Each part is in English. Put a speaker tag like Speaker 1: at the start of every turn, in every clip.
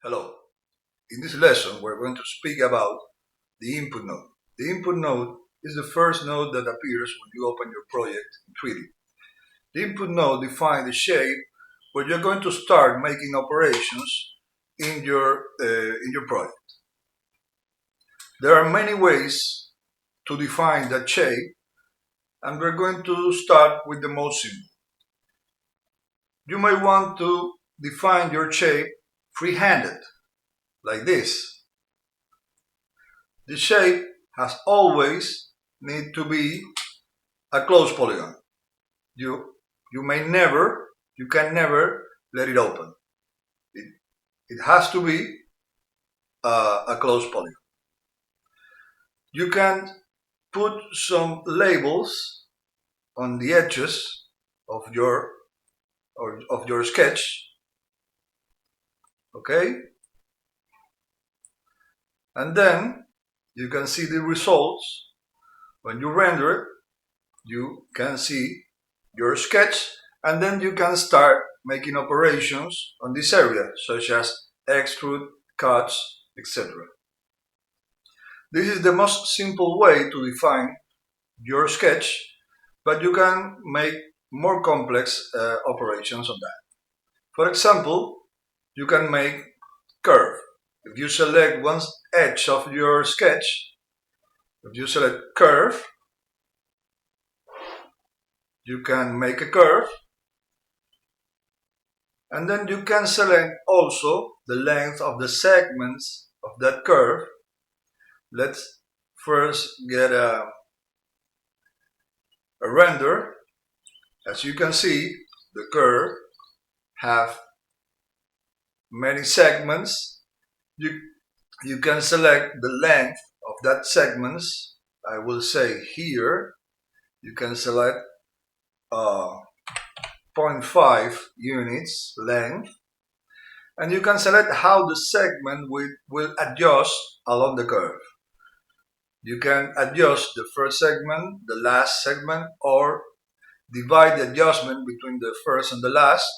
Speaker 1: Hello. In this lesson, we're going to speak about the input node. The input node is the first node that appears when you open your project in 3D. The input node defines the shape where you're going to start making operations in your project. There are many ways to define that shape, and we're going to start with the most simple. You may want to define your shape free-handed, like this. The shape has always need to be a closed polygon. You can never let it open. It has to be a closed polygon. You can put some labels on the edges of your sketch, okay? And then you can see the results. When you render it, you can see your sketch, and then you can start making operations on this area, such as extrude, cuts, etc. This is the most simple way to define your sketch, but you can make more complex operations on that. For example, you can make curve. If you select one edge of your sketch, if you select curve, you can make a curve, and then you can select also the length of the segments of that curve. Let's first get a render. As you can see, the curve have many segments. You can select the length of that segments. I will say here, you can select 0.5 units length, and you can select how the segment will adjust along the curve. You can adjust the first segment, the last segment, or divide the adjustment between the first and the last,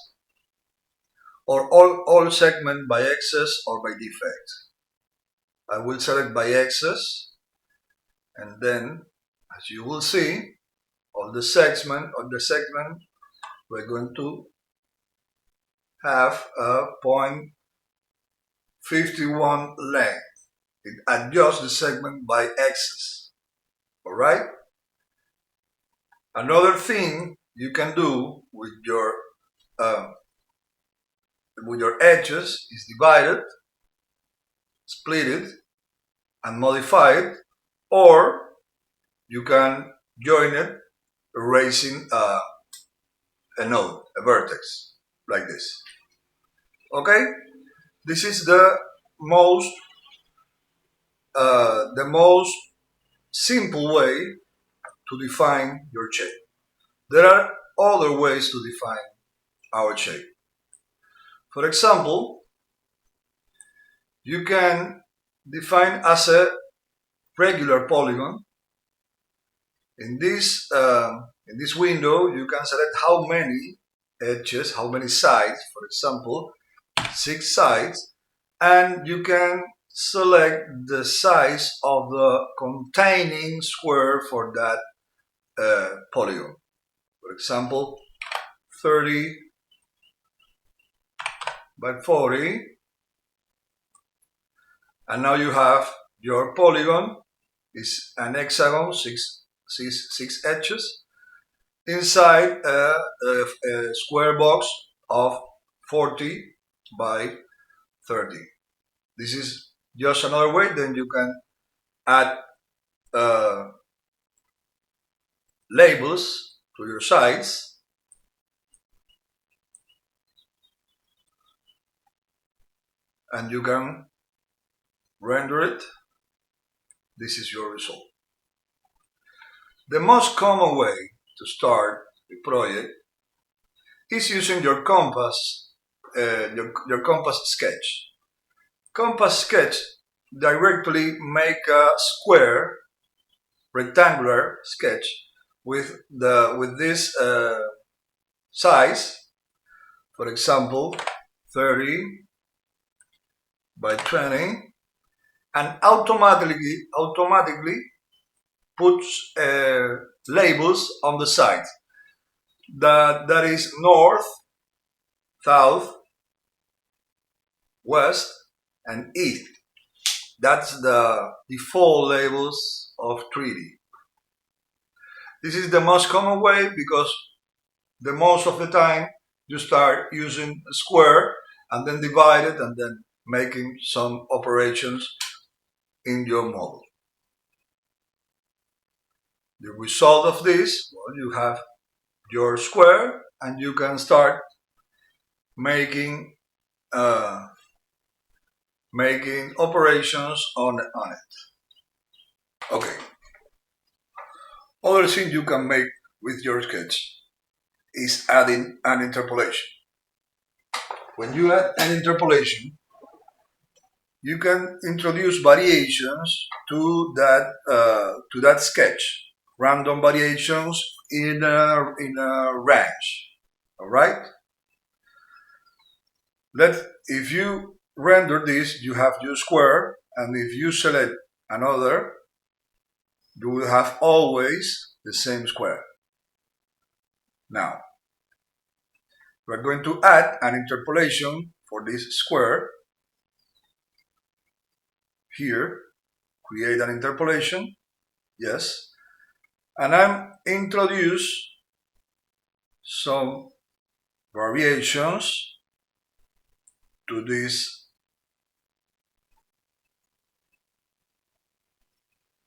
Speaker 1: or all segment by excess or by defect. I will select by excess, and then, as you will see, on the segment, we're going to have a 0.51 length. It adjusts the segment by excess. Alright? Another thing you can do with your edges is divide it, split it, and modify it, or you can join it, erasing a node, a vertex, like this. Okay? This is the most simple way to define your shape. There are other ways to define our shape. For example, you can define as a regular polygon. In this window, you can select how many edges, how many sides, for example, 6 sides, and you can select the size of the containing square for that polygon. For example, 30 by 40, and now you have your polygon is an hexagon, six edges, inside a square box of 40 by 30. This is just another way. Then you can add labels to your sides, and you can render it. This is your result. The most common way to start a project is using your compass, your compass sketch. Compass sketch directly make a square, rectangular sketch with this size. For example, 30 by 20 and automatically puts labels on the side. That is north, south, west, and east. That's the default labels of 3D. This is the most common way because the most of the time you start using a square and then divide it and then making some operations in your model. The result of this, well, you have your square and you can start making operations on it. Okay. Other thing you can make with your sketch is adding an interpolation. When you add an interpolation, you can introduce variations to that sketch, random variations in a range. All right. If you render this, you have your square, and if you select another, you will have always the same square. Now, we're going to add an interpolation for this square. Here, create an interpolation, yes, and I'm introduce some variations to this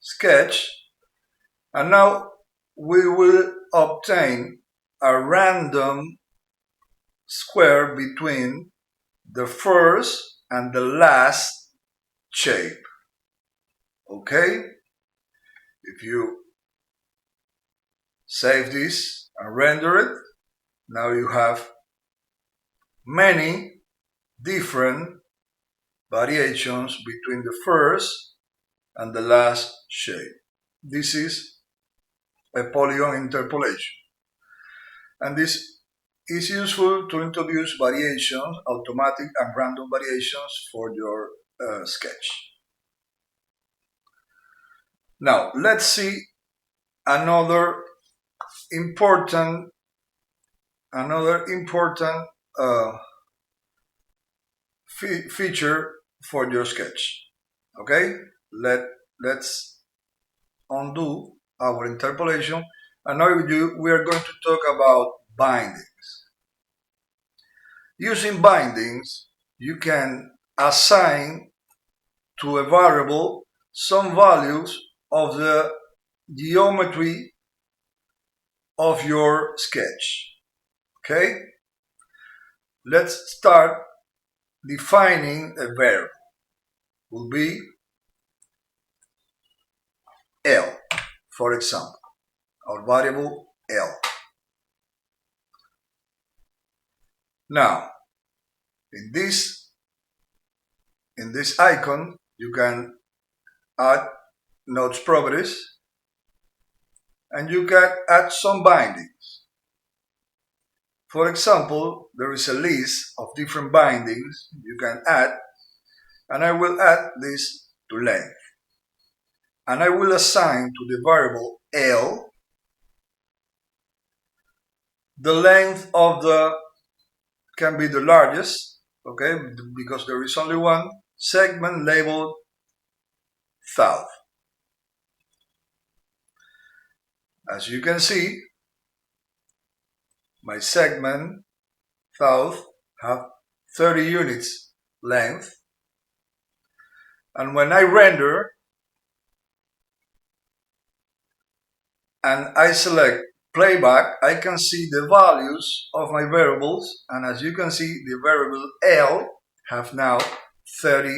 Speaker 1: sketch, and now we will obtain a random square between the first and the last shape. Okay? If you save this and render it, now you have many different variations between the first and the last shape. This is a polygon interpolation. And this is useful to introduce variations, automatic and random variations for your sketch. Now, let's see another important feature for your sketch. Okay, let's undo our interpolation, and now we are going to talk about bindings. Using bindings, you can assign to a variable some values of the geometry of your sketch. Okay, let's start defining a variable. Will be L, for example, our variable L. Now, in this icon, you can add nodes properties, and you can add some bindings. For example, there is a list of different bindings you can add, and I will add this to length. And I will assign to the variable L the length of can be the largest, okay, because there is only one segment labeled south. As you can see, my segment south have 30 units length, and when I render and I select playback, I can see the values of my variables, and as you can see, the variable L have now 30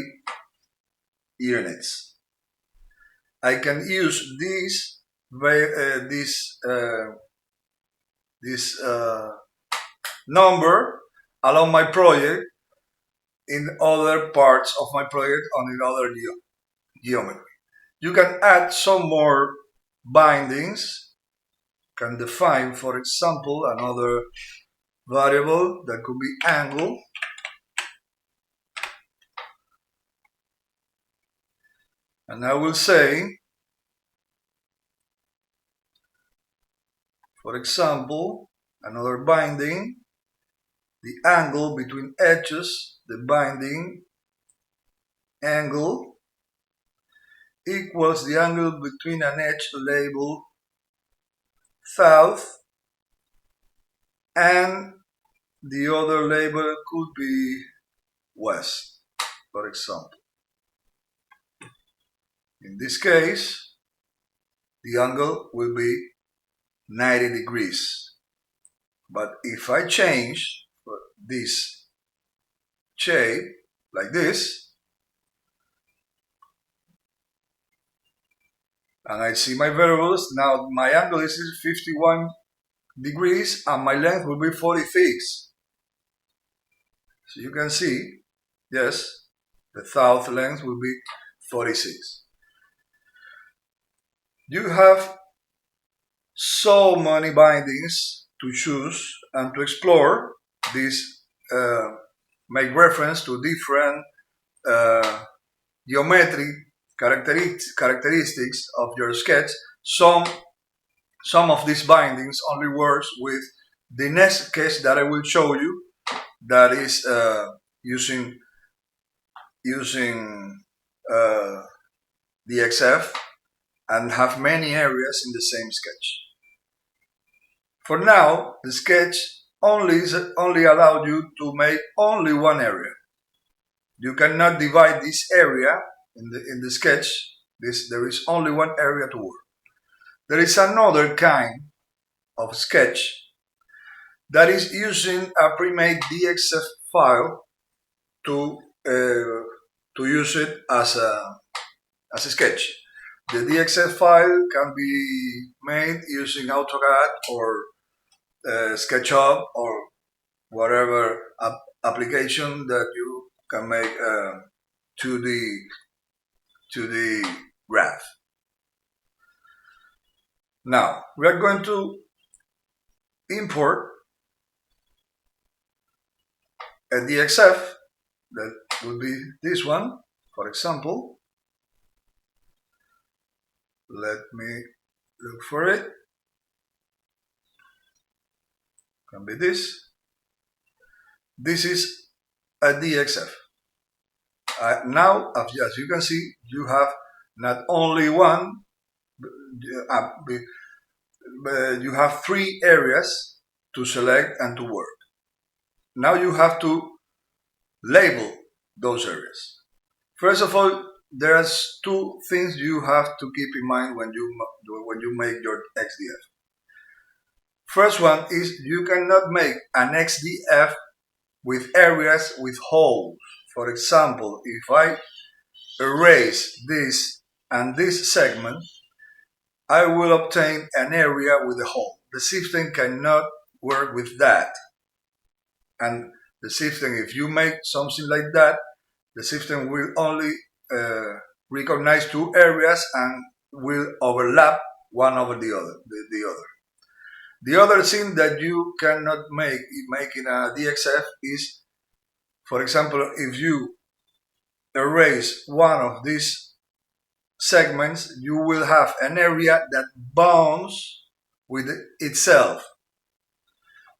Speaker 1: units. I can use this number along my project in other parts of my project or in other geometry. You can add some more bindings, can define, for example, another variable that could be angle. And I will say, for example, another binding, the angle between edges, the binding angle equals the angle between an edge labeled south and the other label could be west, for example. In this case, the angle will be 90 degrees. But if I change this shape like this, and I see my variables, now my angle is 51 degrees and my length will be 46. So you can see, yes, the south length will be 46. You have so many bindings to choose and to explore. These make reference to different geometric characteristics of your sketch. Some of these bindings only works with the next sketch that I will show you, that is using DXF and have many areas in the same sketch. For now, the sketch only allowed you to make only one area. You cannot divide this area in the sketch. There is only one area to work. There is another kind of sketch that is using a pre-made DXF file to use it as a sketch. The DXF file can be made using AutoCAD or SketchUp or whatever application that you can make to the graph. Now we are going to import a DXF that will be this one, for example. Let me look for it. Can be this. This is a DXF. Now, as you can see, you have not only one, you have 3 areas to select and to work. Now you have to label those areas. First of all, there's 2 things you have to keep in mind when you make your XDF. First one is you cannot make an XDF with areas with holes. For example, if I erase this and this segment, I will obtain an area with a hole. The system cannot work with that. And the system, if you make something like that, the system will only recognize 2 areas and will overlap one over the other. The other thing that you cannot make in a DXF is, for example, if you erase one of these segments, you will have an area that bounds with itself.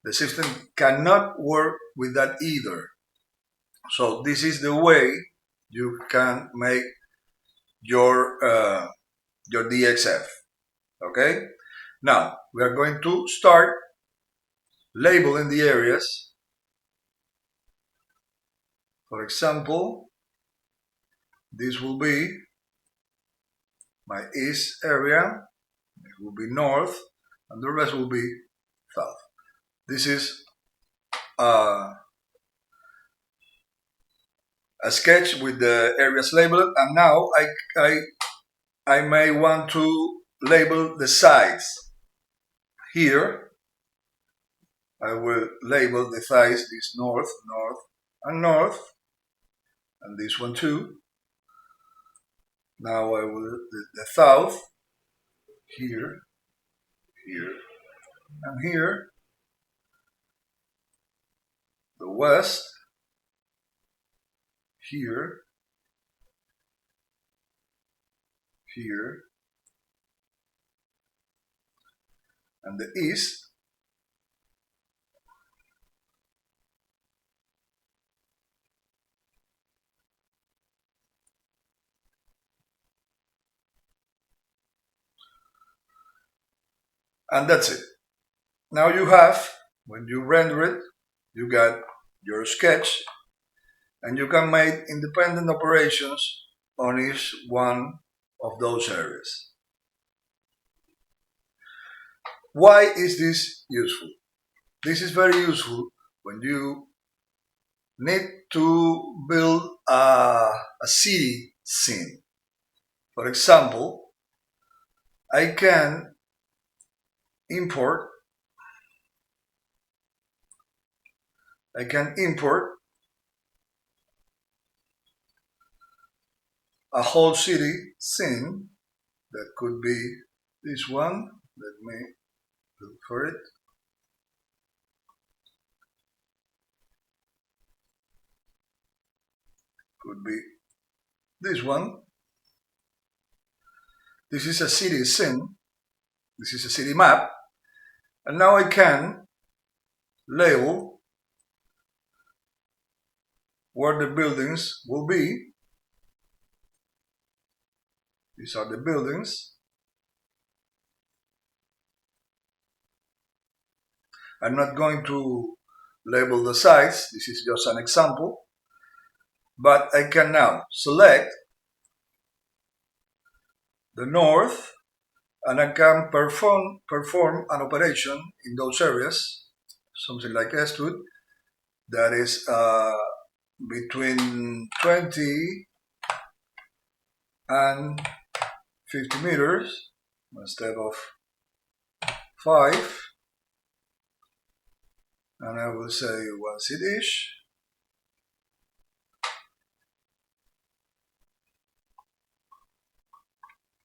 Speaker 1: The system cannot work with that either. So this is the way you can make your DXF. Okay? Now we are going to start labeling the areas. For example, this will be my east area, it will be north, and the rest will be south. This is a sketch with the areas labeled, and now I may want to label the sides. Here I will label the sides, this north, north, and north, and this one too. Now I will the south, here, here, and here. The west, here, here, and the east. And that's it. Now you have, when you render it, you got your sketch, and you can make independent operations on each one of those areas. Why is this useful? This is very useful when you need to build a city scene. For example, I can import a whole city scene. That could be this one. Let me look for it. Could be this one. This is a city scene. This is a city map. And now I can label where the buildings will be. These are the buildings. I'm not going to label the sites. This is just an example. But I can now select the north, and I can perform an operation in those areas, something like S2, that is between 20 and 50 meters instead of 5, and I will say 1 city-ish.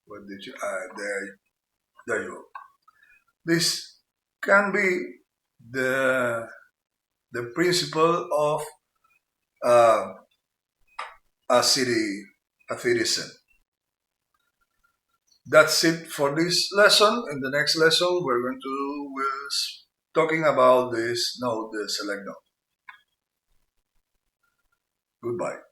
Speaker 1: What did you add there? There you go. This can be the principle of a city scene. That's it for this lesson. In the next lesson, we're going to be talking about this node, the select node. Goodbye.